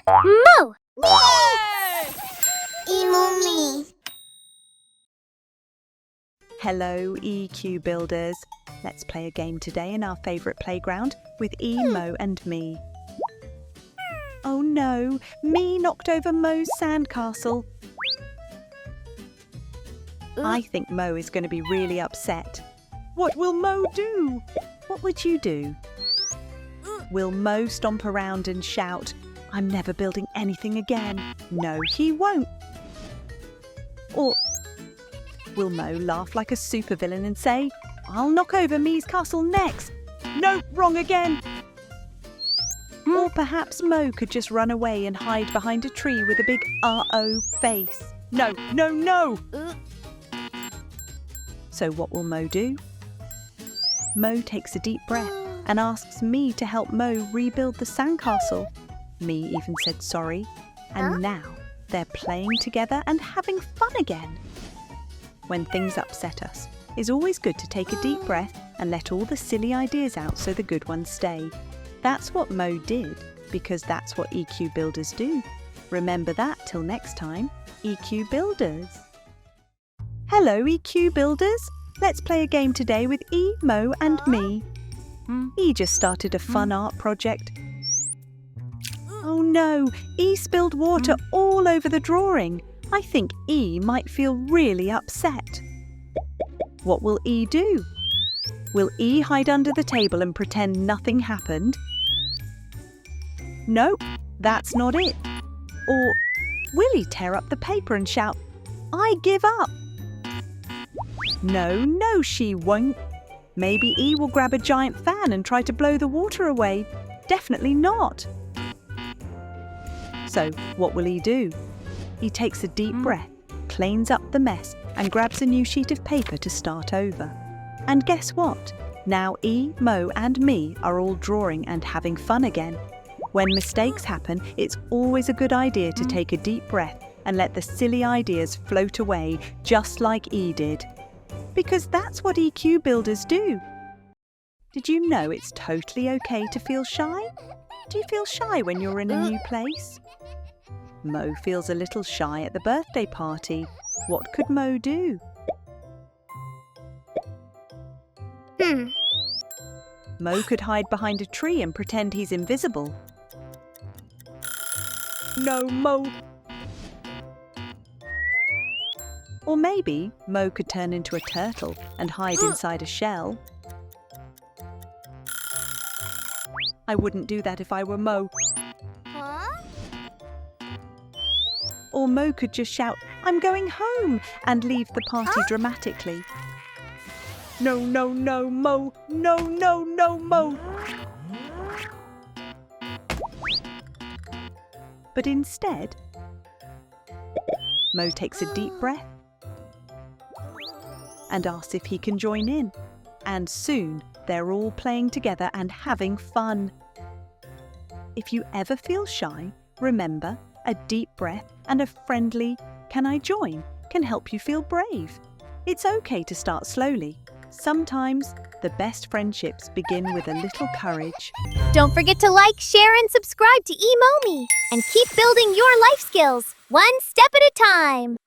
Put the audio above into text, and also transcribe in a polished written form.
Mo! EMoMee. Hello, EQ builders. Let's play a game today in our favourite playground with E, Mo and me. Oh no, me knocked over Mo's sandcastle. I think Mo is going to be really upset. What will Mo do? What would you do? Will Mo stomp around and shout, "I'm never building anything again"? No, he won't. Or will Mo laugh like a supervillain and say, "I'll knock over Me's castle next"? No, wrong again. Or perhaps Mo could just run away and hide behind a tree with a big R-O face. No, no, no! So what will Mo do? Mo takes a deep breath and asks me to help Mo rebuild the sandcastle. Me even said sorry, and now they're playing together and having fun again. When things upset us, it's always good to take a deep breath and let all the silly ideas out so the good ones stay. That's what Mo did, because that's what EQ builders do. Remember that till next time, EQ builders. Hello, EQ builders. Let's play a game today with E, Mo and me. E just started a fun art project. Oh no, E spilled water all over the drawing. I think E might feel really upset. What will E do? Will E hide under the table and pretend nothing happened? Nope, that's not it. Or will he tear up the paper and shout, "I give up"? No, she won't. Maybe E will grab a giant fan and try to blow the water away. Definitely not. So what will he do? He takes a deep breath, cleans up the mess and grabs a new sheet of paper to start over. And guess what? Now E, Mo and me are all drawing and having fun again. When mistakes happen, it's always a good idea to take a deep breath and let the silly ideas float away just like E did. Because that's what EQ builders do. Did you know it's totally okay to feel shy? Do you feel shy when you're in a new place? Mo feels a little shy at the birthday party. What could Mo do? Mo could hide behind a tree and pretend he's invisible. No, Mo! Or maybe Mo could turn into a turtle and hide inside a shell. I wouldn't do that if I were Mo. Or Mo could just shout, "I'm going home," and leave the party dramatically. No, no, no, Mo! No, no, no, Mo! But instead, Mo takes a deep breath and asks if he can join in. And soon they're all playing together and having fun. If you ever feel shy, remember, a deep breath and a friendly "Can I join?" can help you feel brave. It's okay to start slowly. Sometimes the best friendships begin with a little courage. Don't forget to like, share, and subscribe to EMoMee. And keep building your life skills, one step at a time.